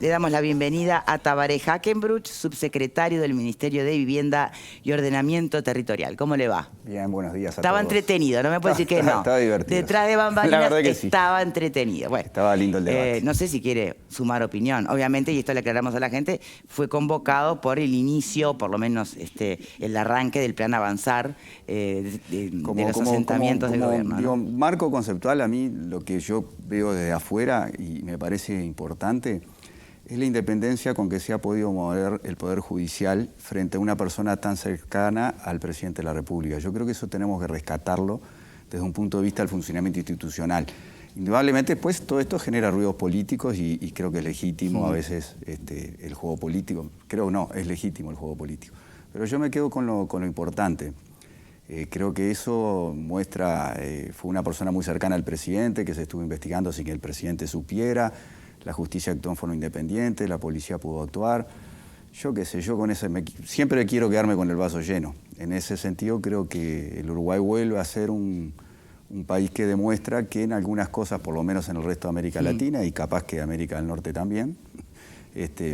Le damos la bienvenida a Tabaré Hackenbruch, subsecretario del Ministerio de Vivienda y Ordenamiento Territorial. ¿Cómo le va? Bien, buenos días a todos. Estaba entretenido, no me puede decir que no. Estaba divertido. Detrás de bambalinas La verdad que sí. estaba entretenido. Bueno, estaba lindo el debate. No sé si quiere sumar opinión. Obviamente, y esto le aclaramos a la gente, fue convocado por el inicio, por lo menos el arranque del plan Avanzar de los asentamientos del gobierno. Digo, marco conceptual, a mí lo que yo veo desde afuera y me parece importante es la independencia con que se ha podido mover el Poder Judicial frente a una persona tan cercana al Presidente de la República. Yo creo que eso tenemos que rescatarlo desde un punto de vista del funcionamiento institucional. Indudablemente, pues, todo esto genera ruidos políticos y creo que es legítimo a veces el juego político. Creo no, es legítimo el juego político. Pero yo me quedo con lo importante. Creo que eso muestra, fue una persona muy cercana al presidente, que se estuvo investigando sin que el presidente supiera. La justicia actuó en forma independiente, la policía pudo actuar. Yo qué sé, yo con ese siempre quiero quedarme con el vaso lleno. En ese sentido creo que el Uruguay vuelve a ser un país que demuestra que en algunas cosas, por lo menos en el resto de América Latina y capaz que América del Norte también,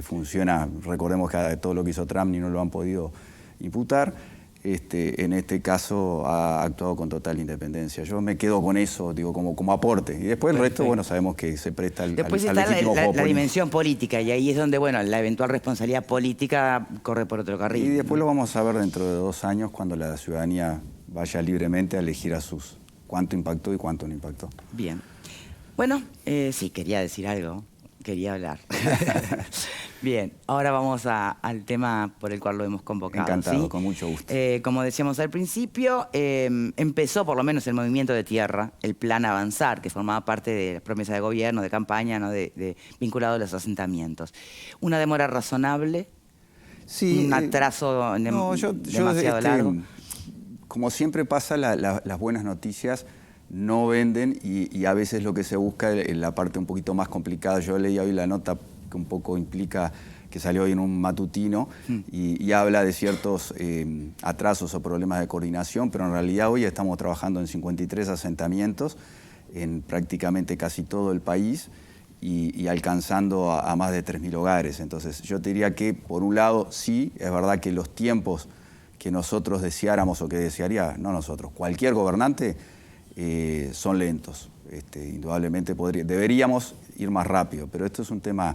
funciona. Recordemos que todo lo que hizo Trump ni no lo han podido imputar. En este caso ha actuado con total independencia. Yo me quedo con eso, digo, como aporte. Y después el resto, bueno, sabemos que se presta al Después al está legítimo juego la dimensión política, y ahí es donde, bueno, la eventual responsabilidad política corre por otro carril. Y después lo vamos a ver dentro de 2 años, cuando la ciudadanía vaya libremente a elegir a sus cuánto impactó y cuánto no impactó. Bien. Bueno, sí, quería decir algo. Quería hablar. Bien, ahora vamos al tema por el cual lo hemos convocado. Encantado, ¿sí? con mucho gusto. Como decíamos al principio, empezó por lo menos el movimiento de tierra, el plan Avanzar, que formaba parte de las promesas de gobierno, de campaña, ¿no? vinculado a los asentamientos. ¿Una demora razonable? Sí, ¿Un atraso demasiado largo? Como siempre pasa, las buenas noticias no venden y a veces lo que se busca es la parte un poquito más complicada. Yo leí hoy la nota que un poco implica, que salió hoy en un matutino y habla de ciertos atrasos o problemas de coordinación, pero en realidad hoy estamos trabajando en 53 asentamientos en prácticamente casi todo el país y alcanzando a más de 3.000 hogares. Entonces yo te diría que por un lado sí, es verdad que los tiempos que nosotros deseáramos o que desearía, no nosotros, cualquier gobernante, son lentos. Indudablemente deberíamos ir más rápido, pero esto es un tema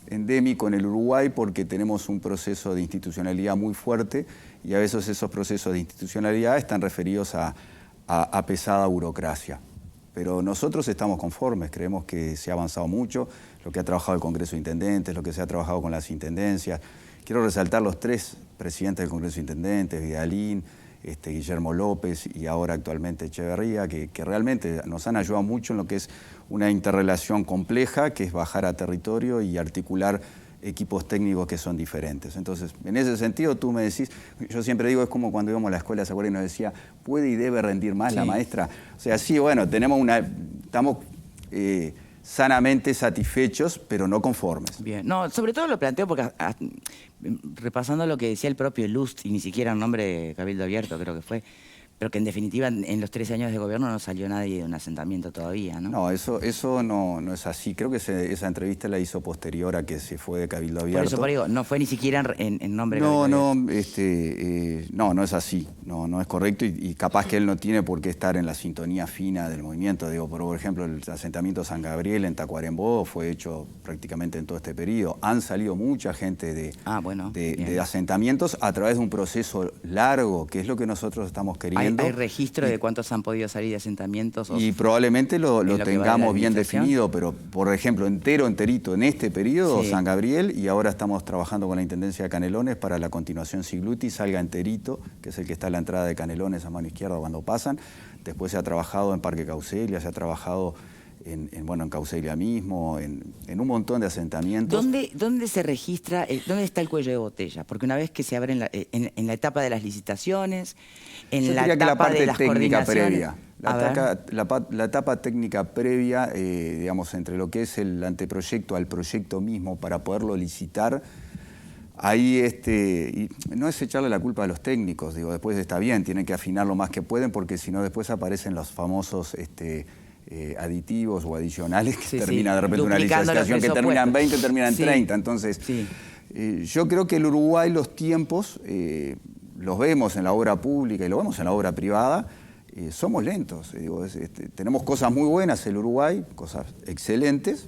endémico en el Uruguay porque tenemos un proceso de institucionalidad muy fuerte y a veces esos procesos de institucionalidad están referidos a pesada burocracia. Pero nosotros estamos conformes, creemos que se ha avanzado mucho, lo que ha trabajado el Congreso de Intendentes, lo que se ha trabajado con las intendencias. Quiero resaltar los 3 presidentes del Congreso de Intendentes, Vidalín, Guillermo López y ahora actualmente Echeverría, que realmente nos han ayudado mucho en lo que es una interrelación compleja, que es bajar a territorio y articular equipos técnicos que son diferentes. Entonces, en ese sentido, tú me decís, yo siempre digo, es como cuando íbamos a la escuela, ¿se acuerdan? Y nos decía, ¿puede y debe rendir más la maestra? O sea, sí, bueno, estamos sanamente satisfechos, pero no conformes. Bien, no, sobre todo lo planteo porque repasando lo que decía el propio Lust, y ni siquiera un nombre de Cabildo Abierto creo que fue, pero que en definitiva en los 13 años de gobierno no salió nadie de un asentamiento todavía, ¿no? No, eso no es así. Creo que esa entrevista la hizo posterior a que se fue de Cabildo Abierto. Por eso digo, no fue ni siquiera en nombre de Cabildo Abierto. No es así. No es correcto y capaz que él no tiene por qué estar en la sintonía fina del movimiento. Digo, por ejemplo, el asentamiento San Gabriel en Tacuarembó fue hecho prácticamente en todo este periodo. Han salido mucha gente de asentamientos a través de un proceso largo, que es lo que nosotros estamos queriendo. ¿Hay registro de cuántos han podido salir de asentamientos? Y probablemente lo tengamos bien definido, pero por ejemplo, enterito en este periodo, San Gabriel, y ahora estamos trabajando con la Intendencia de Canelones para la continuación Sigluti, salga enterito, que es el que está a la entrada de Canelones a mano izquierda cuando pasan. Después se ha trabajado en Parque Causelia, se ha trabajado en Causelia mismo, en un montón de asentamientos. ¿Dónde se registra, dónde está el cuello de botella? Porque una vez que se abre en la etapa de las licitaciones, en la etapa de las coordinaciones... La etapa técnica previa, digamos, entre lo que es el anteproyecto al proyecto mismo para poderlo licitar, ahí y no es echarle la culpa a los técnicos, digo, después está bien, tienen que afinar lo más que pueden porque si no después aparecen los famosos aditivos o adicionales que Sí, termina sí, de repente una duplicando los licitación que termina en 20, termina en Sí. 30. Entonces, Sí. Yo creo que el Uruguay los tiempos, los vemos en la obra pública y lo vemos en la obra privada, somos lentos. Digo, tenemos cosas muy buenas en el Uruguay, cosas excelentes,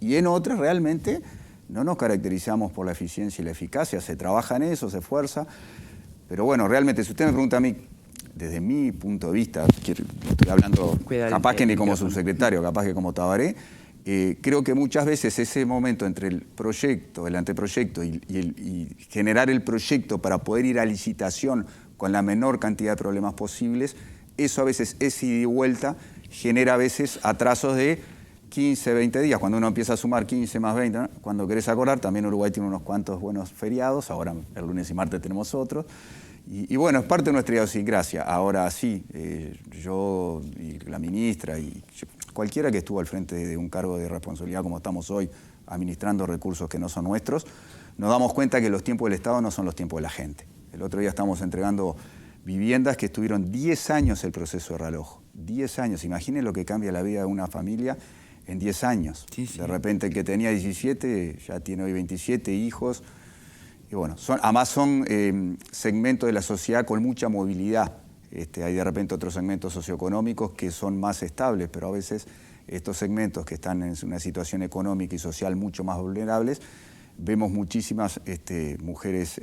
y en otras realmente no nos caracterizamos por la eficiencia y la eficacia. Se trabaja en eso, se esfuerza, pero bueno, realmente si usted me pregunta a mí, desde mi punto de vista, estoy hablando capaz que ni como subsecretario, capaz que como Tabaré, creo que muchas veces ese momento entre el proyecto, el anteproyecto y generar el proyecto para poder ir a licitación con la menor cantidad de problemas posibles, eso a veces es ida y vuelta, genera a veces atrasos de 15, 20 días. Cuando uno empieza a sumar 15 más 20, ¿no? Cuando querés acordar, también Uruguay tiene unos cuantos buenos feriados, ahora el lunes y martes tenemos otros. Y bueno, es parte de nuestra idiosincrasia. Ahora sí, yo y la ministra y cualquiera que estuvo al frente de un cargo de responsabilidad como estamos hoy, administrando recursos que no son nuestros, nos damos cuenta que los tiempos del Estado no son los tiempos de la gente. El otro día estamos entregando viviendas que estuvieron 10 años el proceso de realojo. 10 años. Imaginen lo que cambia la vida de una familia en 10 años. Sí, sí. De repente el que tenía 17 ya tiene hoy 27 hijos. Y bueno, además son segmentos de la sociedad con mucha movilidad. Hay de repente otros segmentos socioeconómicos que son más estables, pero a veces estos segmentos que están en una situación económica y social mucho más vulnerables, vemos muchísimas mujeres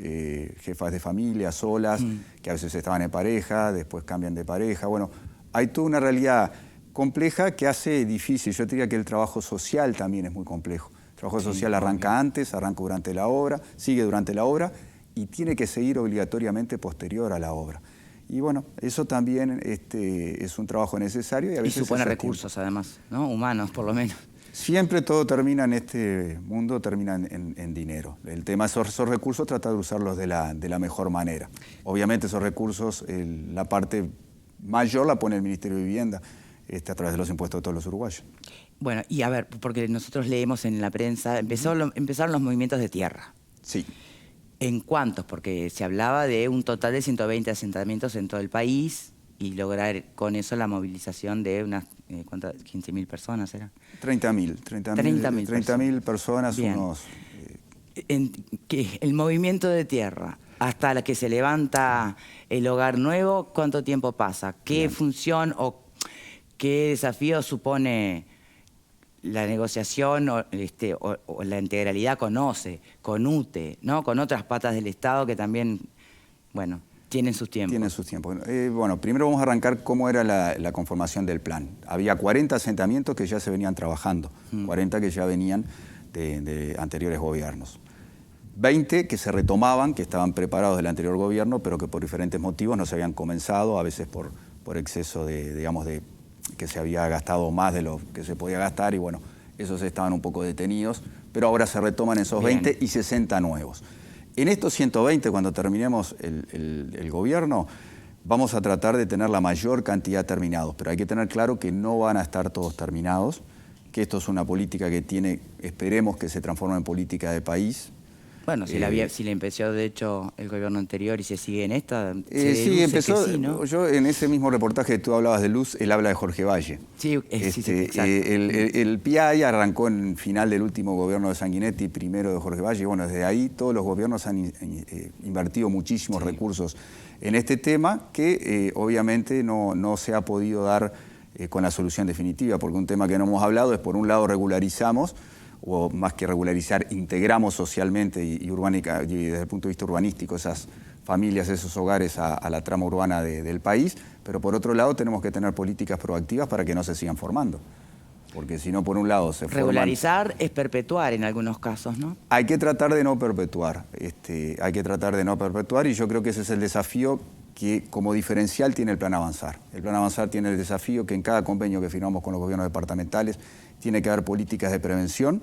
jefas de familia, solas, que a veces estaban en pareja, después cambian de pareja. Bueno, hay toda una realidad compleja que hace difícil. Yo diría que el trabajo social también es muy complejo. El trabajo social arranca antes, arranca durante la obra, sigue durante la obra y tiene que seguir obligatoriamente posterior a la obra. Y bueno, eso también es un trabajo necesario. Y supone recursos además, ¿no? Humanos por lo menos. Siempre todo termina en este mundo, termina en dinero. El tema de esos recursos, tratar de usarlos de la mejor manera. Obviamente esos recursos, la parte mayor la pone el Ministerio de Vivienda a través de los impuestos de todos los uruguayos. Bueno, y a ver, porque nosotros leemos en la prensa, empezaron los movimientos de tierra. Sí. ¿En cuántos? Porque se hablaba de un total de 120 asentamientos en todo el país y lograr con eso la movilización de unas 15.000 personas, ¿era? 30.000 personas, bien. El movimiento de tierra, hasta la que se levanta el hogar nuevo, ¿cuánto tiempo pasa? ¿Qué bien. Función o qué desafío supone la negociación o la integralidad con OCE, con UTE, ¿no? Con otras patas del Estado que también, bueno, tienen sus tiempos? Tienen sus tiempos. Bueno, primero vamos a arrancar cómo era la conformación del plan. Había 40 asentamientos que ya se venían trabajando, 40 que ya venían de anteriores gobiernos. 20 que se retomaban, que estaban preparados del anterior gobierno, pero que por diferentes motivos no se habían comenzado, a veces por exceso de que se había gastado más de lo que se podía gastar y bueno, esos estaban un poco detenidos, pero ahora se retoman esos 20 y 60 nuevos. En estos 120, cuando terminemos el gobierno, vamos a tratar de tener la mayor cantidad terminados, pero hay que tener claro que no van a estar todos terminados, que esto es una política que esperemos que se transforme en política de país. Bueno, si le empezó de hecho el gobierno anterior y se sigue en esta, sí, empezó, sí, ¿no? Yo en ese mismo reportaje que tú hablabas de Luz, él habla de Jorge Valle. Sí, sí, exacto. El PIAI arrancó en final del último gobierno de Sanguinetti, primero de Jorge Valle, y bueno, desde ahí todos los gobiernos han invertido muchísimos recursos en este tema que obviamente no se ha podido dar con la solución definitiva, porque un tema que no hemos hablado es, por un lado, regularizamos, o más que regularizar, integramos socialmente y desde el punto de vista urbanístico esas familias, esos hogares a la trama urbana del país, pero por otro lado tenemos que tener políticas proactivas para que no se sigan formando. Porque si no, por un lado se regularizar es perpetuar en algunos casos, ¿no? Hay que tratar de no perpetuar, hay que tratar de no perpetuar y yo creo que ese es el desafío que como diferencial tiene el Plan Avanzar. El Plan Avanzar tiene el desafío que en cada convenio que firmamos con los gobiernos departamentales tiene que haber políticas de prevención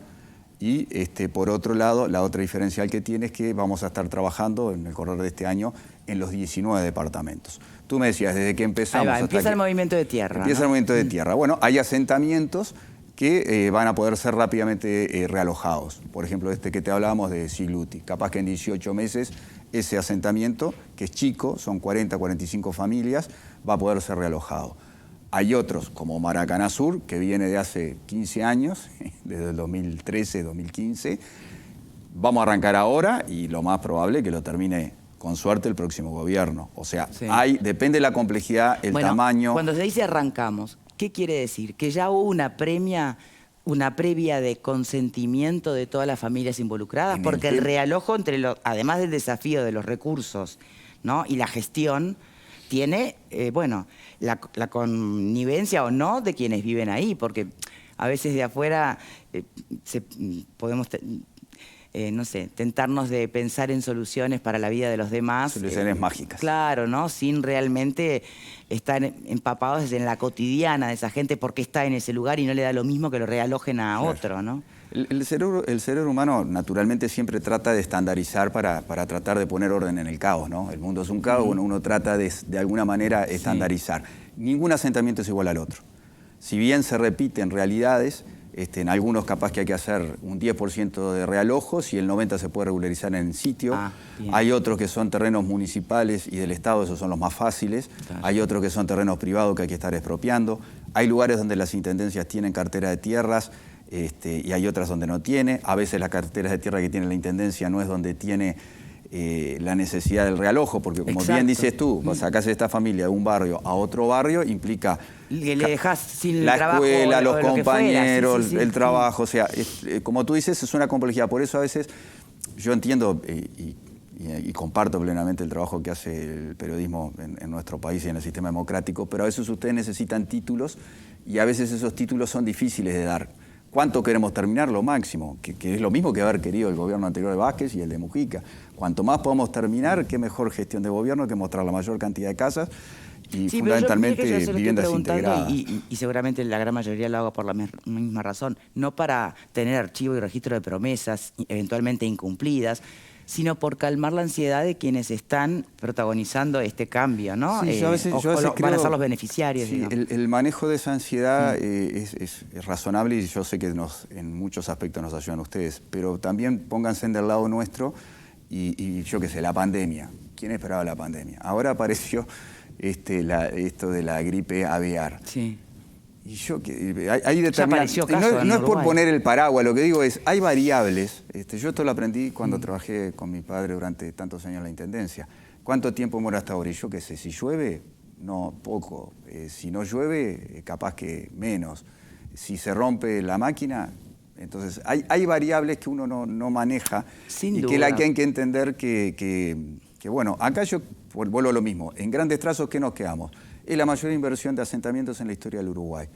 y por otro lado, la otra diferencial que tiene es que vamos a estar trabajando en el correr de este año en los 19 departamentos. Tú me decías, desde que empezamos... Empieza el movimiento de tierra. Empieza el movimiento de tierra. Bueno, hay asentamientos que van a poder ser rápidamente realojados. Por ejemplo, que te hablábamos de Sigluti. Capaz que en 18 meses ese asentamiento, que es chico, son 40, 45 familias, va a poder ser realojado. Hay otros, como Maracaná Sur, que viene de hace 15 años, desde el 2013, 2015. Vamos a arrancar ahora y lo más probable es que lo termine con suerte el próximo gobierno. O sea, Sí. depende de la complejidad, el tamaño. Cuando se dice arrancamos, ¿qué quiere decir? ¿Que ya hubo una previa de consentimiento de todas las familias involucradas? Porque el realojo, además del desafío de los recursos, ¿no?, y la gestión, tiene, la connivencia o no de quienes viven ahí, porque a veces de afuera podemos no sé, tentarnos de pensar en soluciones para la vida de los demás. Soluciones mágicas. Claro, ¿no? Sin realmente estar empapados en la cotidiana de esa gente porque está en ese lugar y no le da lo mismo que lo realojen a otro, ¿no? El cerebro humano naturalmente siempre trata de estandarizar para tratar de poner orden en el caos, ¿no? El mundo es un caos, uno trata de alguna manera estandarizar. Ningún asentamiento es igual al otro. Si bien se repiten realidades, en algunos capaz que hay que hacer un 10% de realojos y el 90% se puede regularizar en sitio. Hay otros que son terrenos municipales y del Estado, esos son los más fáciles. Claro. Hay otros que son terrenos privados que hay que estar expropiando. Hay lugares donde las intendencias tienen cartera de tierras y hay otras donde no tiene. A veces las carteras de tierra que tiene la intendencia no es donde tiene la necesidad del realojo, porque como bien dices tú, sacás a esta familia de un barrio a otro barrio, implica que le dejás sin la trabajo, escuela, los lo compañeros, el trabajo, o sea, como tú dices, es una complejidad. Por eso a veces yo entiendo y comparto plenamente el trabajo que hace el periodismo en nuestro país y en el sistema democrático, pero a veces ustedes necesitan títulos y a veces esos títulos son difíciles de dar. ¿Cuánto queremos terminar? Lo máximo, que es lo mismo que haber querido el gobierno anterior de Vázquez y el de Mujica. Cuanto más podamos terminar, qué mejor gestión de gobierno que mostrar la mayor cantidad de casas y fundamentalmente viviendas integradas. Y seguramente la gran mayoría lo hago por la misma razón, no para tener archivo y registro de promesas eventualmente incumplidas, sino por calmar la ansiedad de quienes están protagonizando este cambio, ¿no? Sí, yo a veces van a ser los beneficiarios. Sí, el manejo de esa ansiedad es razonable y yo sé que en muchos aspectos nos ayudan ustedes, pero también pónganse del lado nuestro y yo qué sé, la pandemia. ¿Quién esperaba la pandemia? Ahora apareció esto de la gripe aviar. Sí. Y yo hay determinadas. No es por poner el paraguas, lo que digo es, hay variables. Yo esto lo aprendí cuando trabajé con mi padre durante tantos años en la intendencia. ¿Cuánto tiempo muere hasta ahora? Y yo qué sé, si llueve, no, poco. Si no llueve, capaz que menos. Si se rompe la máquina, entonces hay variables que uno no maneja. Sin y duda. que hay que entender que bueno, acá yo vuelvo a lo mismo. En grandes trazos, ¿qué nos quedamos? Es la mayor inversión de asentamientos en la historia del Uruguay.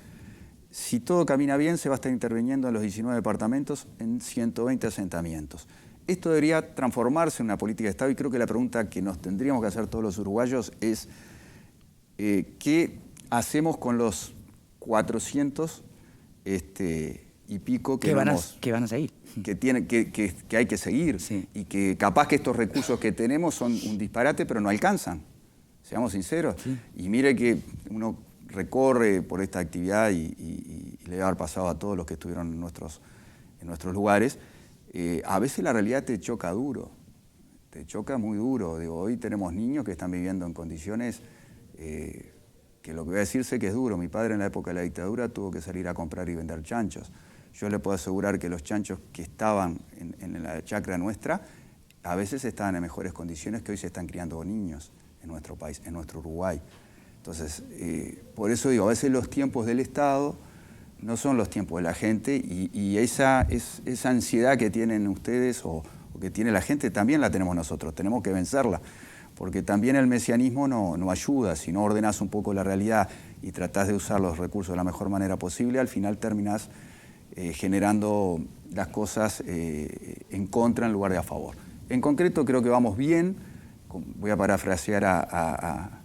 Si todo camina bien, se va a estar interviniendo en los 19 departamentos en 120 asentamientos. Esto debería transformarse en una política de Estado y creo que la pregunta que nos tendríamos que hacer todos los uruguayos es ¿qué hacemos con los 400 y pico que van a seguir? Que hay que seguir y que capaz que estos recursos que tenemos son un disparate, pero no alcanzan. Seamos sinceros. Sí. Y mire que uno recorre por esta actividad y le debe haber pasado a todos los que estuvieron en nuestros lugares. A veces la realidad te choca duro, te choca muy duro. Digo, hoy tenemos niños que están viviendo en condiciones que lo que voy a decir sé que es duro. Mi padre en la época de la dictadura tuvo que salir a comprar y vender chanchos. Yo le puedo asegurar que los chanchos que estaban en la chacra nuestra a veces estaban en mejores condiciones que hoy se están criando niños en nuestro país, en nuestro Uruguay. Entonces, por eso digo, a veces los tiempos del Estado no son los tiempos de la gente y esa ansiedad que tienen ustedes o que tiene la gente también la tenemos nosotros, tenemos que vencerla, porque también el mesianismo no ayuda. Si no ordenás un poco la realidad y tratás de usar los recursos de la mejor manera posible, al final terminás generando las cosas en contra en lugar de a favor. En concreto creo que vamos bien. Voy a parafrasear a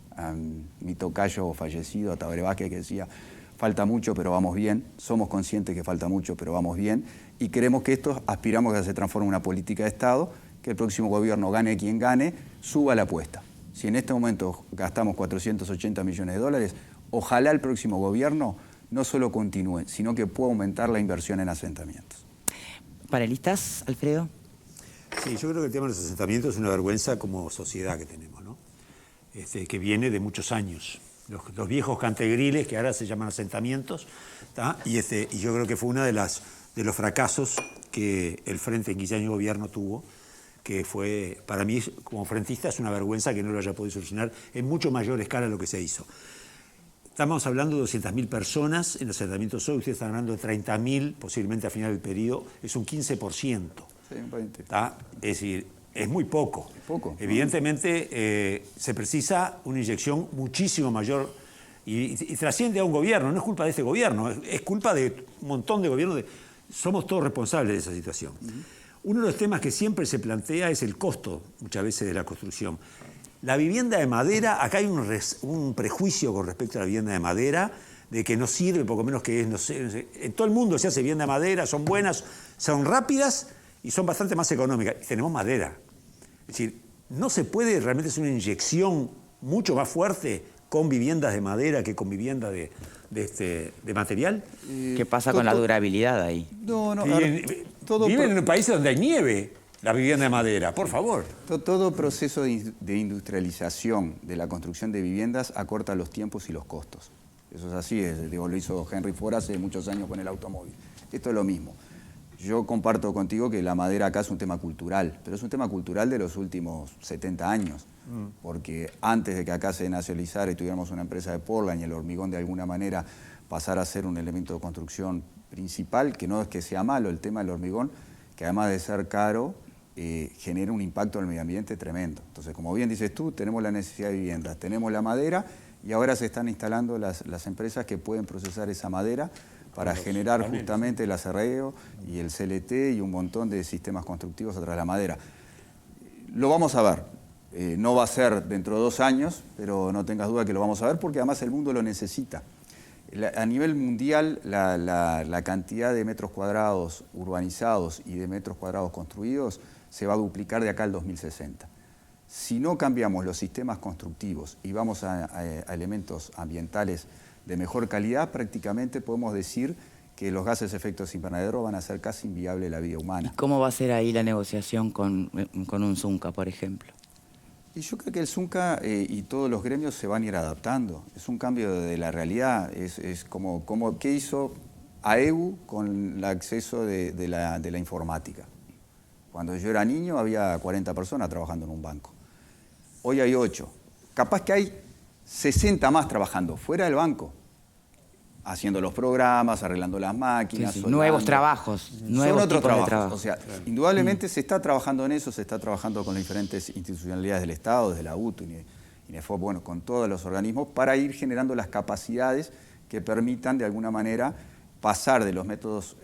mi tocayo fallecido, a Tabaré Vázquez, que decía, falta mucho, pero vamos bien. Somos conscientes que falta mucho, pero vamos bien. Y queremos que esto, aspiramos a que se transforme en una política de Estado, que el próximo gobierno, gane quien gane, suba la apuesta. Si en este momento gastamos 480 millones de dólares, ojalá el próximo gobierno no solo continúe, sino que pueda aumentar la inversión en asentamientos. ¿Panelistas, Alfredo? Sí, yo creo que el tema de los asentamientos es una vergüenza como sociedad que tenemos, ¿no? Que viene de muchos años. los viejos cantegriles que ahora se llaman asentamientos, ¿tá? Y yo creo que fue uno de los fracasos que el Frente en 15 años de gobierno tuvo, que fue, para mí, como frentista, es una vergüenza que no lo haya podido solucionar en mucho mayor escala de lo que se hizo. Estamos hablando de 200.000 personas en los asentamientos hoy, ustedes están hablando de 30.000, posiblemente a final del periodo, es un 15%. Sí, un 20. ¿Tá? Es decir, es muy poco. Es poco. Evidentemente, se precisa una inyección muchísimo mayor y trasciende a un gobierno. No es culpa de este gobierno, es culpa de un montón de gobiernos. Somos todos responsables de esa situación. Uno de los temas que siempre se plantea es el costo, muchas veces, de la construcción. La vivienda de madera, acá hay un prejuicio con respecto a la vivienda de madera, de que no sirve, poco menos que es, no sé, en todo el mundo se hace vivienda de madera, son buenas, son rápidas y son bastante más económicas. Y tenemos madera. Es decir, no se puede realmente hacer una inyección mucho más fuerte con viviendas de madera que con viviendas de material. ¿Qué pasa con la durabilidad ahí? No, Viven en países donde hay nieve, la vivienda de madera, por favor. Todo proceso de industrialización de la construcción de viviendas acorta los tiempos y los costos. Eso es así, lo hizo Henry Ford hace muchos años con el automóvil. Esto es lo mismo. Yo comparto contigo que la madera acá es un tema cultural, pero es un tema cultural de los últimos 70 años. Porque antes de que acá se nacionalizara y tuviéramos una empresa de Portland y el hormigón de alguna manera pasara a ser un elemento de construcción principal, que no es que sea malo el tema del hormigón, que además de ser caro, genera un impacto en el medio ambiente tremendo. Entonces, como bien dices tú, tenemos la necesidad de viviendas, tenemos la madera y ahora se están instalando las empresas que pueden procesar esa madera para generar justamente el acerreo y el CLT y un montón de sistemas constructivos a través de la madera. Lo vamos a ver. No va a ser dentro de 2 años, pero no tengas duda que lo vamos a ver porque además el mundo lo necesita. A nivel mundial, la cantidad de metros cuadrados urbanizados y de metros cuadrados construidos se va a duplicar de acá al 2060. Si no cambiamos los sistemas constructivos y vamos a elementos ambientales de mejor calidad, prácticamente podemos decir que los gases de efecto invernadero van a hacer casi inviable la vida humana. ¿Y cómo va a ser ahí la negociación con un Zunca, por ejemplo? Y yo creo que el Zunca y todos los gremios se van a ir adaptando. Es un cambio de la realidad. Es como ¿qué hizo AEU con el acceso de la informática? Cuando yo era niño había 40 personas trabajando en un banco. Hoy hay 8. Capaz que hay 60 más trabajando fuera del banco, haciendo los programas, arreglando las máquinas. Sí, sí. Nuevos trabajos, nuevos otros tipos de trabajos. trabajo. O sea, indudablemente se está trabajando en eso, se está trabajando con las diferentes institucionalidades del Estado, desde la UTU, INEFOP, bueno, con todos los organismos, para ir generando las capacidades que permitan, de alguna manera, pasar de los métodos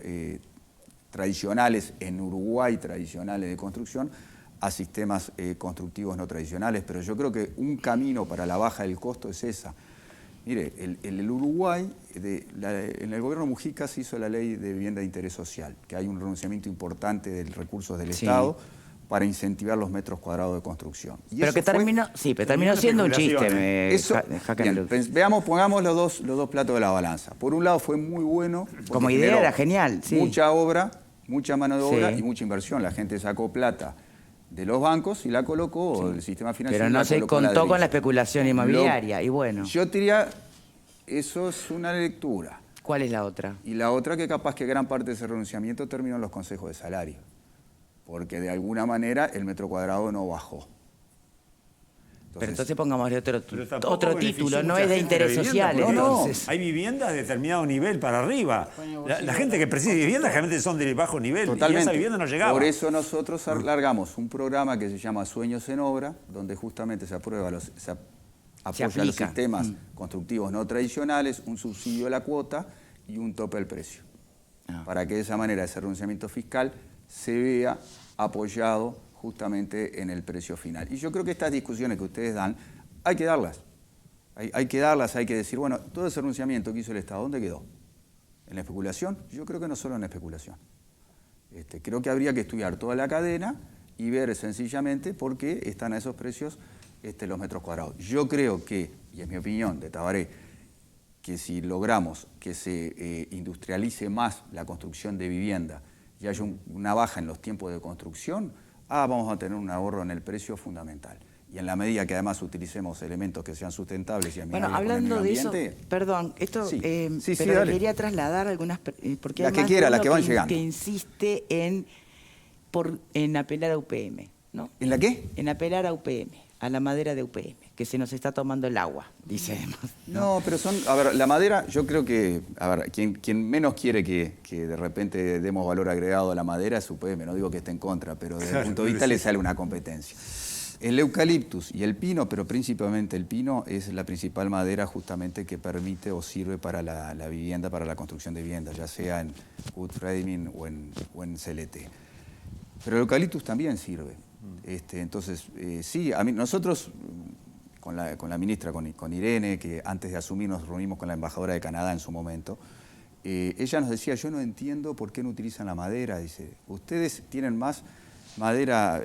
tradicionales en Uruguay, tradicionales de construcción, a sistemas constructivos no tradicionales. Pero yo creo que un camino para la baja del costo es esa. Mire, el Uruguay, en el gobierno Mujica se hizo la ley de vivienda de interés social, que hay un renunciamiento importante de recursos del Estado para incentivar los metros cuadrados de construcción. Y pero que terminó, pero terminó siendo un chiste. Pongamos los dos platos de la balanza. Por un lado fue muy bueno. Como idea era genial, sí. Mucha obra, mucha mano de obra y mucha inversión. La gente sacó plata de los bancos y la colocó del sistema financiero. Pero no se contó con la especulación inmobiliaria, y bueno. Yo diría, eso es una lectura. ¿Cuál es la otra? Y la otra que capaz que gran parte de ese renunciamiento terminó en los consejos de salario. Porque de alguna manera el metro cuadrado no bajó. Pero entonces pongámosle otro título, no es de interés social. No, hay viviendas de determinado nivel para arriba. La gente que precisa viviendas generalmente son de bajo nivel. Totalmente. Y esa vivienda no llegaba. Por eso nosotros largamos un programa que se llama Sueños en Obra, donde justamente se apoya los sistemas constructivos no tradicionales, un subsidio a la cuota y un tope al precio. Para que de esa manera ese renunciamiento fiscal se vea apoyado justamente en el precio final. Y yo creo que estas discusiones que ustedes dan, hay que darlas. Hay que darlas, hay que decir, bueno, todo ese renunciamiento que hizo el Estado, ¿dónde quedó? ¿En la especulación? Yo creo que no solo en la especulación. Creo que habría que estudiar toda la cadena y ver sencillamente por qué están a esos precios los metros cuadrados. Yo creo que, y es mi opinión de Tabaré, que si logramos que se industrialice más la construcción de vivienda y haya una baja en los tiempos de construcción, vamos a tener un ahorro en el precio fundamental. y en la medida que además utilicemos elementos que sean sustentables y amigables Bueno, hablando con el de eso, medio ambiente, perdón, esto, Sí. pero Dale. quería trasladar algunas, porque La hay que más quiera, de la uno que van llegando. que insiste en apelar a UPM, ¿no? ¿En la qué? En apelar a UPM, a la madera de UPM, que se nos está tomando el agua, dicemos. No, pero a ver, la madera, yo creo que, a ver, quien menos quiere que de repente demos valor agregado a la madera es UPM, no digo que esté en contra, pero desde el punto de vista le sale una competencia. El eucaliptus y el pino, pero principalmente el pino, es la principal madera justamente que permite o sirve para la vivienda, para la construcción de viviendas, ya sea en wood framing o en CLT. Pero el eucaliptus también sirve. Entonces, sí, nosotros, con la ministra, con Irene, que antes de asumir nos reunimos con la embajadora de Canadá en su momento, ella nos decía, yo no entiendo por qué no utilizan la madera. Dice, ustedes tienen más madera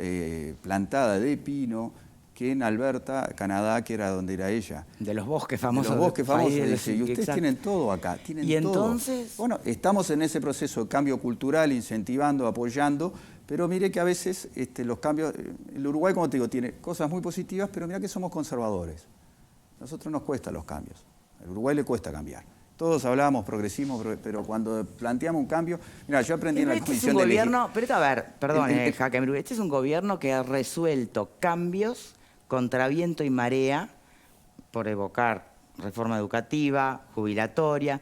plantada de pino que en Alberta, Canadá, que era donde era ella. De los bosques famosos. De los bosques famosos, país, dice, y ustedes exacto. tienen todo acá, tienen ¿Y todo. entonces? Bueno, estamos en ese proceso de cambio cultural, incentivando, apoyando, pero mire que a veces los cambios, el Uruguay, como te digo, tiene cosas muy positivas, pero mira que somos conservadores. A nosotros nos cuesta los cambios, al Uruguay le cuesta cambiar. Todos hablamos progresismo, pero cuando planteamos un cambio... Mira, yo aprendí en la comisión de... Pero a ver, perdón, Hackenberg, este es un gobierno que ha resuelto cambios contra viento y marea por evocar reforma educativa, jubilatoria.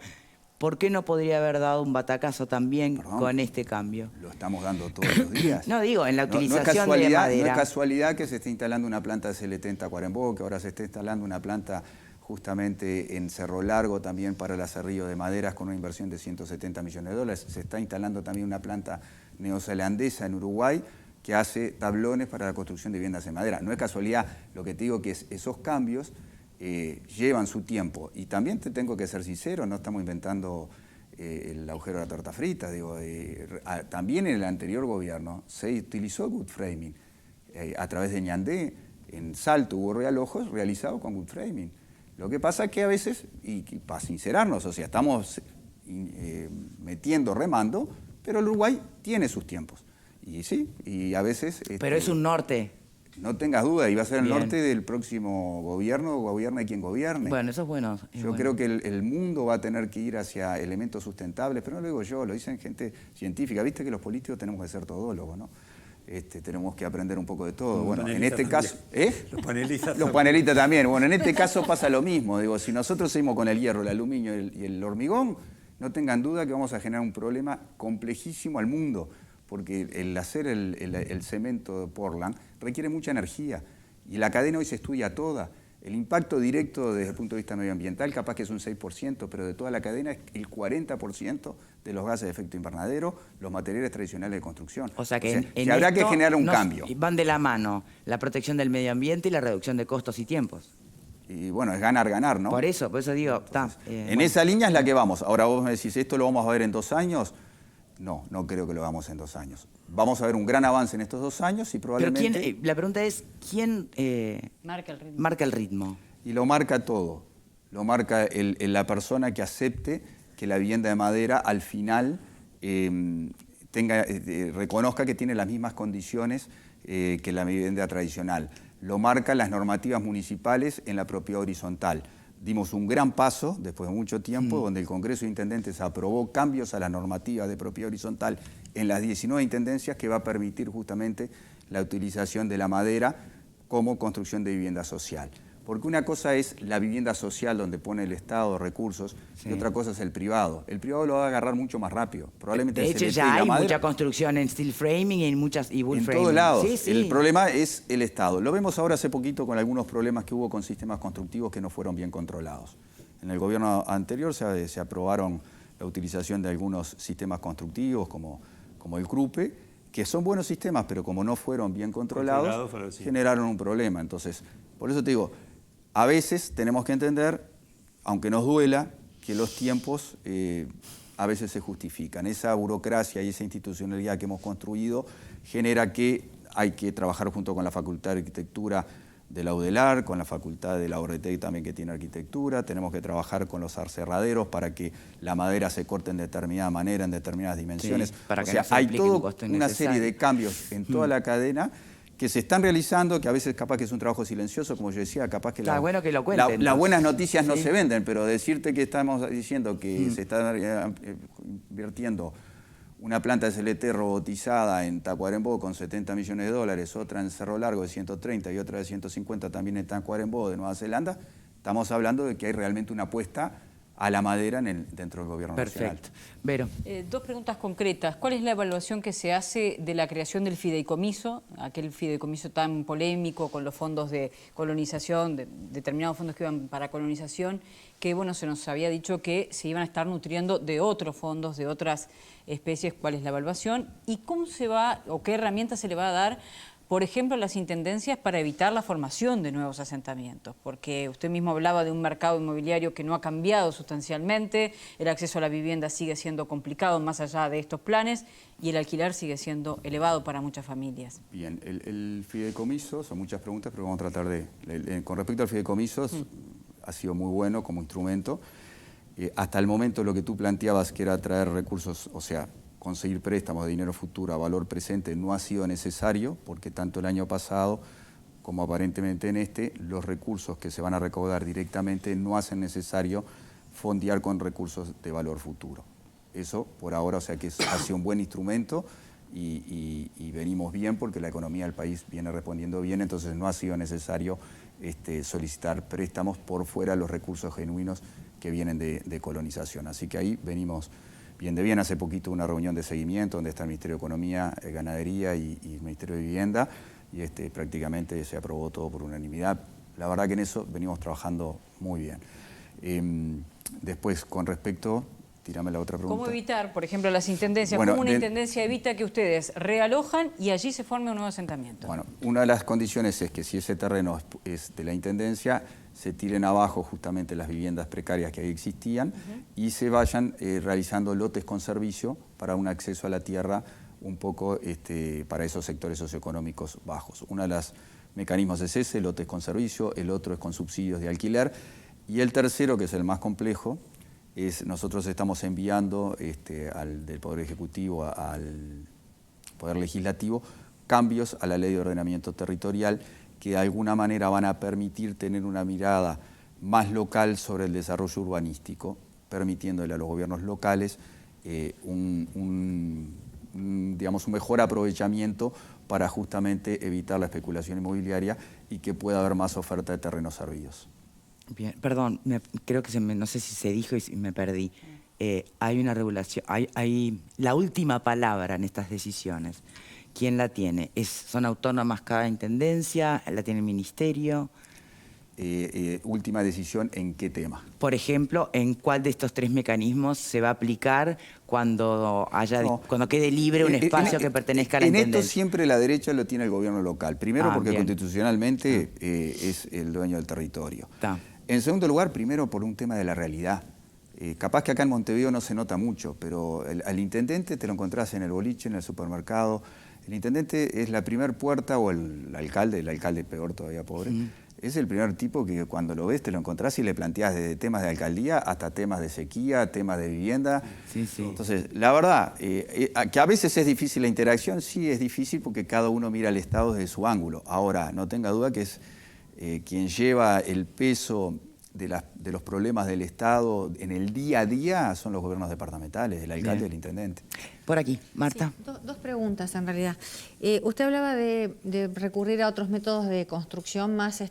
¿Por qué no podría haber dado un batacazo también con este cambio? Lo estamos dando todos los días. No, digo, en la utilización de No madera. es casualidad que se esté instalando una planta de CLT en Tacuarembó, que ahora se esté instalando una planta justamente en Cerro Largo también para el aserrío de maderas con una inversión de 170 millones de dólares. Se está instalando también una planta neozelandesa en Uruguay que hace tablones para la construcción de viviendas en madera. No es casualidad, lo que te digo que esos cambios llevan su tiempo. Y también te tengo que ser sincero, no estamos inventando el agujero de la torta frita. Digo, también en el anterior gobierno se utilizó wood framing a través de Ñandé, en Salto hubo realojos realizados con wood framing. Lo que pasa es que a veces, y para sincerarnos, o sea, estamos metiendo, remando, pero el Uruguay tiene sus tiempos. Y sí, y a veces... Pero es un norte. No tengas duda, y va a ser el Bien. norte del próximo gobierno, gobierne quien gobierne. Bueno, eso es bueno. Yo creo que el mundo va a tener que ir hacia elementos sustentables, pero no lo digo yo, lo dicen gente científica. Viste que los políticos tenemos que ser todólogos, ¿no? Tenemos que aprender un poco de todo. Bueno, en este caso... Los panelistas. Los panelistas también. Bueno, en este caso pasa lo mismo. Digo, si nosotros seguimos con el hierro, el aluminio y el hormigón, no tengan duda que vamos a generar un problema complejísimo al mundo, porque el hacer el cemento de Portland requiere mucha energía y la cadena hoy se estudia toda. El impacto directo desde el punto de vista medioambiental capaz que es un 6%, pero de toda la cadena es el 40% de los gases de efecto invernadero, los materiales tradicionales de construcción. O sea que habrá que generar un cambio. Van de la mano la protección del medio ambiente y la reducción de costos y tiempos. Y bueno, es ganar, ganar, ¿no? Por eso digo... En esa línea es la que vamos. Ahora vos me decís, ¿esto lo vamos a ver en 2 años? No, no creo que lo hagamos en 2 años. Vamos a ver un gran avance en estos 2 años y probablemente... Pero la pregunta es, ¿quién marca el ritmo? Y lo marca todo. Lo marca la persona que acepte que la vivienda de madera al final reconozca que tiene las mismas condiciones que la vivienda tradicional. Lo marcan las normativas municipales en la propiedad horizontal. Dimos un gran paso, después de mucho tiempo, donde el Congreso de Intendentes aprobó cambios a las normativas de propiedad horizontal en las 19 intendencias que va a permitir justamente la utilización de la madera como construcción de vivienda social. Porque una cosa es la vivienda social donde pone el Estado recursos y otra cosa es el privado. El privado lo va a agarrar mucho más rápido. Probablemente de hecho, ya hay mucha construcción en steel framing y wood framing. En todos lados. Sí, sí. El problema es el Estado. Lo vemos ahora hace poquito con algunos problemas que hubo con sistemas constructivos que no fueron bien controlados. En el gobierno anterior se aprobaron la utilización de algunos sistemas constructivos como el CRUPE, que son buenos sistemas, pero como no fueron bien controlados generaron un problema. Entonces, por eso te digo, a veces tenemos que entender, aunque nos duela, que los tiempos a veces se justifican. Esa burocracia y esa institucionalidad que hemos construido genera que hay que trabajar junto con la Facultad de Arquitectura de la UDELAR, con la Facultad de la ORTEC también que tiene Arquitectura. Tenemos que trabajar con los aserraderos para que la madera se corte en determinada manera, en determinadas dimensiones. Sí, para que o sea, no se hay aplique un toda costo una serie de cambios en toda la cadena que se están realizando, que a veces capaz que es un trabajo silencioso, como yo decía, capaz que Está bueno que lo cuenten. las buenas noticias no Sí. se venden, pero decirte que estamos diciendo que se está invirtiendo una planta de CLT robotizada en Tacuarembó con 70 millones de dólares, otra en Cerro Largo de 130 y otra de 150 también en Tacuarembó de Nueva Zelanda, estamos hablando de que hay realmente una apuesta a la madera dentro del gobierno nacional. Perfecto. Vero. Dos preguntas concretas. ¿Cuál es la evaluación que se hace de la creación del fideicomiso, aquel fideicomiso tan polémico con los fondos de colonización, determinados fondos que iban para colonización, que bueno, se nos había dicho que se iban a estar nutriendo de otros fondos, de otras especies? ¿Cuál es la evaluación? ¿Y cómo se va, o qué herramientas se le va a dar, por ejemplo, a las intendencias para evitar la formación de nuevos asentamientos? Porque usted mismo hablaba de un mercado inmobiliario que no ha cambiado sustancialmente, el acceso a la vivienda sigue siendo complicado más allá de estos planes y el alquiler sigue siendo elevado para muchas familias. Bien, el fideicomiso, son muchas preguntas, pero vamos a tratar de... Con respecto al fideicomiso, ha sido muy bueno como instrumento. Hasta el momento lo que tú planteabas, que era traer recursos, o sea, conseguir préstamos de dinero futuro a valor presente, no ha sido necesario, porque tanto el año pasado como aparentemente en este, los recursos que se van a recaudar directamente no hacen necesario fondear con recursos de valor futuro. Eso por ahora, o sea que ha sido un buen instrumento y venimos bien porque la economía del país viene respondiendo bien, entonces no ha sido necesario solicitar préstamos por fuera de los recursos genuinos que vienen de colonización. Así que ahí venimos bien de bien. Hace poquito una reunión de seguimiento donde está el Ministerio de Economía, Ganadería y el Ministerio de Vivienda y prácticamente se aprobó todo por unanimidad. La verdad que en eso venimos trabajando muy bien. Después, con respecto... Tírame la otra pregunta. ¿Cómo evitar, por ejemplo, las intendencias? Bueno, ¿Cómo una intendencia evita que ustedes realojan y allí se forme un nuevo asentamiento? Bueno, una de las condiciones es que si ese terreno es de la intendencia, se tiren abajo justamente las viviendas precarias que ahí existían y se vayan realizando lotes con servicio para un acceso a la tierra un poco para esos sectores socioeconómicos bajos. Uno de los mecanismos es ese, lotes con servicio, el otro es con subsidios de alquiler y el tercero, que es el más complejo, nosotros estamos enviando del Poder Ejecutivo al Poder Legislativo cambios a la Ley de Ordenamiento Territorial que de alguna manera van a permitir tener una mirada más local sobre el desarrollo urbanístico, permitiéndole a los gobiernos locales un mejor aprovechamiento para justamente evitar la especulación inmobiliaria y que pueda haber más oferta de terrenos servidos. Bien, perdón, creo que no sé si se dijo y me perdí. Hay una regulación, hay la última palabra en estas decisiones. ¿Quién la tiene? ¿Son autónomas cada intendencia? ¿La tiene el ministerio? Última decisión, ¿en qué tema? Por ejemplo, ¿en cuál de estos tres mecanismos se va a aplicar cuando quede libre un espacio que pertenezca a la intendencia? En esto siempre la derecha lo tiene el gobierno local. Primero porque bien. Constitucionalmente es el dueño del territorio. Está. En segundo lugar, primero por un tema de la realidad. Capaz que acá en Montevideo no se nota mucho, pero al intendente te lo encontrás en el boliche, en el supermercado. El intendente es la primer puerta, o el alcalde peor todavía, pobre, es el primer tipo que cuando lo ves te lo encontrás y le planteás desde temas de alcaldía hasta temas de sequía, temas de vivienda. Sí, sí. Entonces, la verdad, que a veces es difícil la interacción, sí es difícil porque cada uno mira el Estado desde su ángulo. Ahora, no tenga duda que es quien lleva el peso de los problemas del Estado en el día a día son los gobiernos departamentales, el alcalde y el intendente. Por aquí, Marta. Sí, dos preguntas en realidad. Usted hablaba de recurrir a otros métodos de construcción más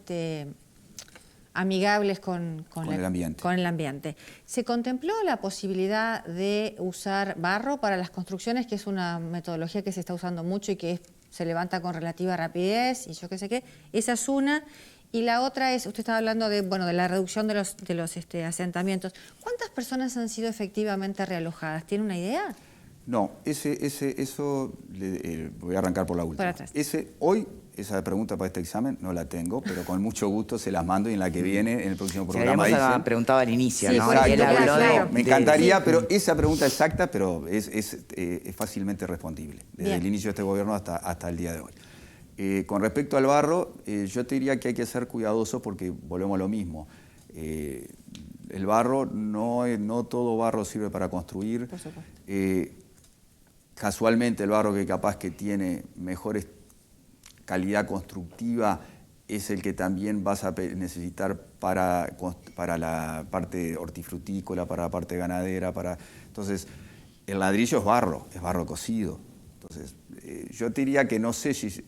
amigables con el ambiente. Con el ambiente. ¿Se contempló la posibilidad de usar barro para las construcciones, que es una metodología que se está usando mucho y que se levanta con relativa rapidez y yo qué sé qué? Esa es una. Y la otra es, usted estaba hablando de la reducción de los asentamientos. ¿Cuántas personas han sido efectivamente realojadas? ¿Tiene una idea? No, eso voy a arrancar por la última. Por atrás. Esa pregunta para este examen no la tengo, pero con mucho gusto se las mando y en la que viene, en el próximo Se programa. la habíamos preguntado al inicio, Sí, ¿no? exacto, Y él habló claro. Me encantaría, pero esa pregunta exacta, pero es fácilmente respondible, desde Bien. el inicio de este gobierno hasta el día de hoy. Con respecto al barro, yo te diría que hay que ser cuidadoso porque volvemos a lo mismo. El barro, no todo barro sirve para construir. Por supuesto. Casualmente el barro que capaz que tiene mejores calidad constructiva es el que también vas a necesitar para la parte hortifrutícola, para la parte ganadera. Entonces, el ladrillo es barro cocido. Entonces, yo te diría que no sé si...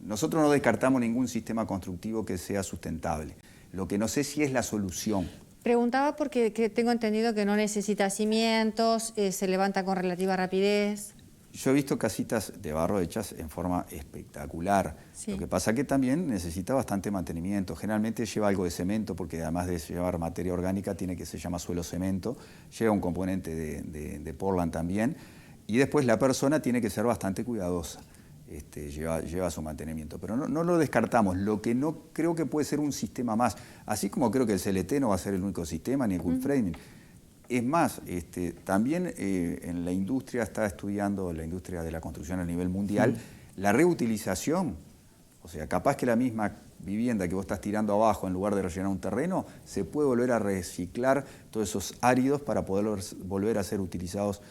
Nosotros no descartamos ningún sistema constructivo que sea sustentable. Lo que no sé si es la solución. Preguntaba porque tengo entendido que no necesita cimientos, se levanta con relativa rapidez. Yo he visto casitas de barro hechas en forma espectacular. Sí. Lo que pasa es que también necesita bastante mantenimiento. Generalmente lleva algo de cemento, porque además de llevar materia orgánica, se llama suelo cemento. Lleva un componente de Portland también. Y después la persona tiene que ser bastante cuidadosa. Lleva su mantenimiento. Pero no lo descartamos. Lo que no creo que puede ser un sistema más. Así como creo que el CLT no va a ser el único sistema, ni el wood framing. Es más, también en la industria está estudiando, la industria de la construcción a nivel mundial, la reutilización. O sea, capaz que la misma vivienda que vos estás tirando abajo en lugar de rellenar un terreno, se puede volver a reciclar todos esos áridos para poder volver a ser utilizados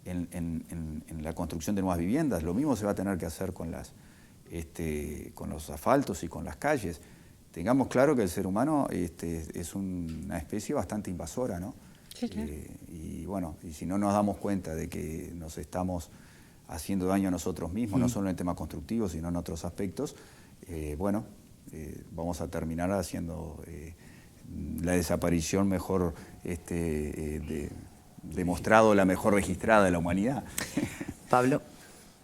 en la construcción de nuevas viviendas. Lo mismo se va a tener que hacer con los asfaltos y con las calles. Tengamos claro que el ser humano es una especie bastante invasora, ¿no? Sí, claro. Y bueno, y si no nos damos cuenta de que nos estamos haciendo daño a nosotros mismos, no solo en el tema constructivo, sino en otros aspectos, vamos a terminar haciendo la desaparición mejor demostrado, la mejor registrada de la humanidad. Pablo.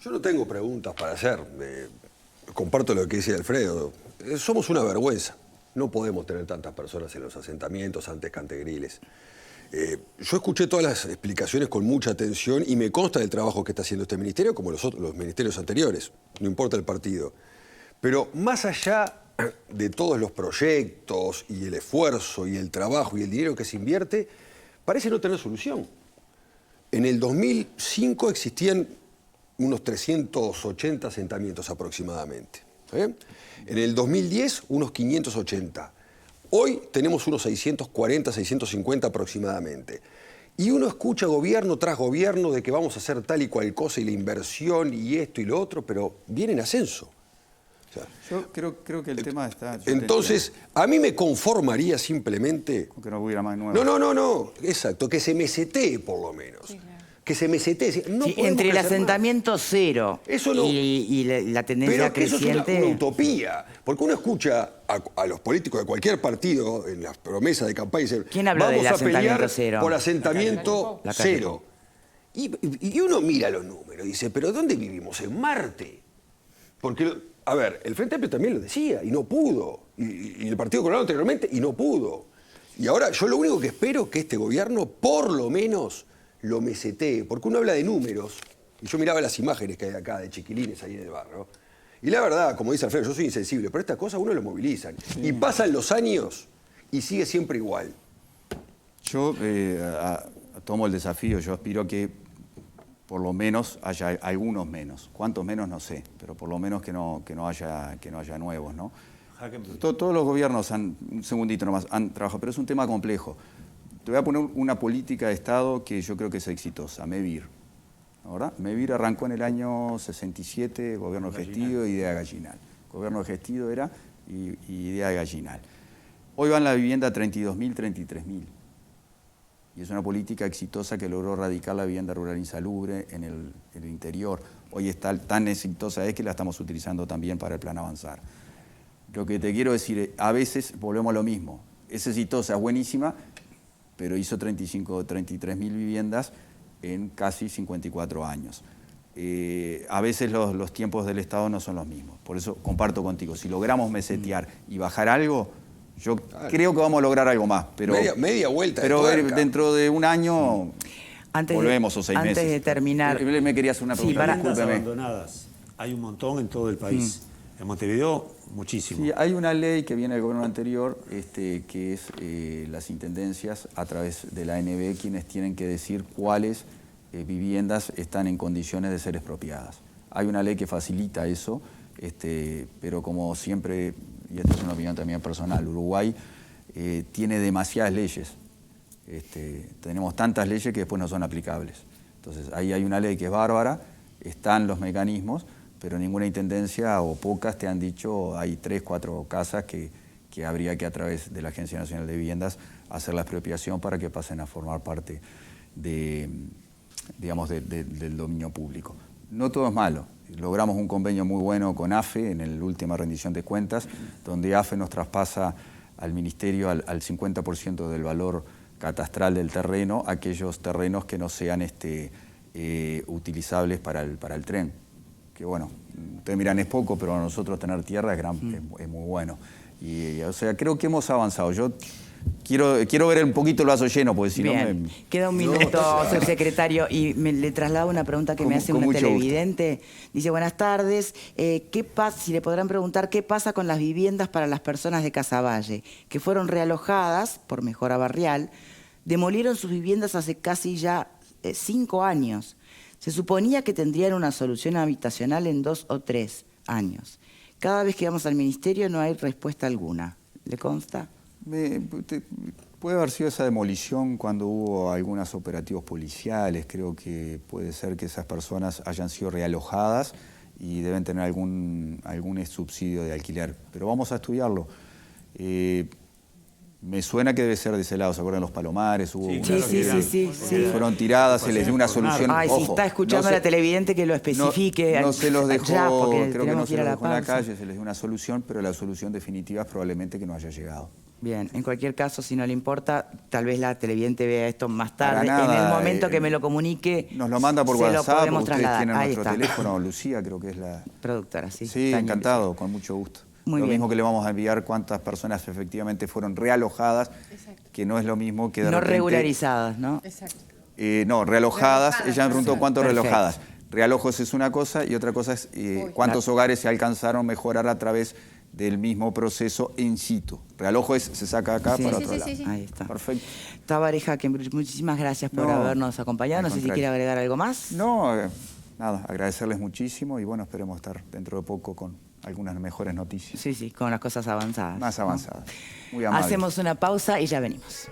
Yo no tengo preguntas para hacer. Comparto lo que dice Alfredo. Somos una vergüenza. No podemos tener tantas personas en los asentamientos antes cantegriles. Yo escuché todas las explicaciones con mucha atención y me consta del trabajo que está haciendo este ministerio, como los ministerios anteriores, no importa el partido. Pero más allá de todos los proyectos y el esfuerzo y el trabajo y el dinero que se invierte, parece no tener solución. En el 2005 existían unos 380 asentamientos aproximadamente. En el 2010, unos 580. Hoy tenemos unos 640, 650 aproximadamente. Y uno escucha gobierno tras gobierno de que vamos a hacer tal y cual cosa y la inversión y esto y lo otro, pero viene en ascenso. O sea, Yo creo que el tema está... Entonces, a mí me conformaría simplemente... Que no hubiera más nuevos. No, exacto, que se mesetee por lo menos. Sí, claro. Que se mesetee. No Sí, entre el asentamiento más. Cero eso no, y la tendencia creciente... Eso es una utopía, porque uno escucha a los políticos de cualquier partido en las promesas de campaña y dicen, ¿quién habla del asentamiento cero? Por asentamiento la calle. cero. Y uno mira los números y dice, ¿pero dónde vivimos? ¿En Marte? Porque, a ver, el Frente Amplio también lo decía y no pudo. Y el Partido Colorado anteriormente y no pudo. Y ahora yo lo único que espero es que este gobierno por lo menos lo mesetee, porque uno habla de números, y yo miraba las imágenes que hay acá de chiquilines ahí en el barrio, y la verdad, como dice Alfredo, yo soy insensible, pero estas cosas uno lo movilizan. Sí. Y pasan los años y sigue siempre igual. Yo tomo el desafío, yo aspiro a que por lo menos haya algunos menos. ¿Cuántos menos? No sé, pero por lo menos que no haya nuevos, ¿no? Todos los gobiernos un segundito nomás, han trabajado, pero es un tema complejo. Te voy a poner una política de Estado que yo creo que es exitosa, MEVIR. ¿Verdad? MEVIR arrancó en el año 67, gobierno de Gestido, idea gallinal. Gobierno de Gestido era idea gallinal. Hoy van la vivienda a 32.000, 33.000. Y es una política exitosa que logró erradicar la vivienda rural insalubre en el interior. Hoy está tan exitosa es que la estamos utilizando también para el plan Avanzar. Lo que te quiero decir, a veces volvemos a lo mismo. Es exitosa, es buenísima, pero hizo 33.000 viviendas en casi 54 años. A veces los tiempos del Estado no son los mismos. Por eso comparto contigo, si logramos mesetear y bajar algo, yo creo que vamos a lograr algo más. Pero, media vuelta. Pero dentro de un año volvemos o 6 meses. Antes de terminar... Me quería hacer una pregunta, discúlpeme. Abandonadas. Hay un montón en todo el país. En Montevideo, muchísimo. Sí, hay una ley que viene del gobierno anterior, que es las intendencias a través de la ANB quienes tienen que decir cuáles viviendas están en condiciones de ser expropiadas. Hay una ley que facilita eso, pero como siempre, y esta es una opinión también personal, Uruguay tiene demasiadas leyes. Tenemos tantas leyes que después no son aplicables. Entonces ahí hay una ley que es bárbara, están los mecanismos, pero ninguna intendencia o pocas te han dicho, hay 3, 4 casas que habría que a través de la Agencia Nacional de Viviendas hacer la expropiación para que pasen a formar parte digamos, del dominio público. No todo es malo. Logramos un convenio muy bueno con AFE en la última rendición de cuentas, donde AFE nos traspasa al Ministerio al 50% del valor catastral del terreno, aquellos terrenos que no sean utilizables para el tren. Que bueno, ustedes miran es poco, pero a nosotros tener tierra es muy bueno. O sea, creo que hemos avanzado. Yo quiero ver un poquito el vaso lleno, porque si no me... Queda un minuto, subsecretario, y le traslado una pregunta que me hace una televidente. Dice, buenas tardes, ¿qué pasa, si le podrán preguntar, qué pasa con las viviendas para las personas de Casaballe, que fueron realojadas por mejora barrial, demolieron sus viviendas hace casi ya 5 años? Se suponía que tendrían una solución habitacional en 2 o 3 años. Cada vez que vamos al ministerio no hay respuesta alguna. ¿Le consta? Puede haber sido esa demolición cuando hubo algunos operativos policiales. Creo que puede ser que esas personas hayan sido realojadas y deben tener algún subsidio de alquiler. Pero vamos a estudiarlo. Me suena que debe ser de ese lado. ¿Se acuerdan los Palomares? Hubo Sí. Fueron tiradas, se les dio una solución. Ay, si está escuchando a la televidente que lo especifique. No se los dejó, ya, creo que no se los dejó en la calle, se les dio una solución, pero la solución definitiva es probablemente que no haya llegado. Bien, en cualquier caso, si no le importa, tal vez la televidente vea esto más tarde. Nada, en el momento que me lo comunique, nos lo manda por se WhatsApp, lo podemos ustedes trasladar. tienen Ahí nuestro está. teléfono, Lucía creo que es la... Productora, sí. Sí, Tania encantado, Lucía. con mucho gusto. Muy lo bien. mismo que le vamos a enviar cuántas personas efectivamente fueron realojadas, que no es lo mismo que de No repente... regularizadas, ¿no? Exacto. No, realojadas. Ella me preguntó cuántas Perfecto. realojadas. Realojos es una cosa y otra cosa es cuántos hogares se alcanzaron a mejorar a través del mismo proceso in situ. Realojo se saca acá para otro lado. Ahí está. Perfecto. Tabaré Hackenbridge, muchísimas gracias por No, habernos acompañado. No al sé si contrario. quiere agregar algo más. No, nada, agradecerles muchísimo y bueno, esperemos estar dentro de poco con algunas mejores noticias. Sí, con las cosas avanzadas. Más ¿no? avanzadas. Muy amables. Hacemos una pausa y ya venimos.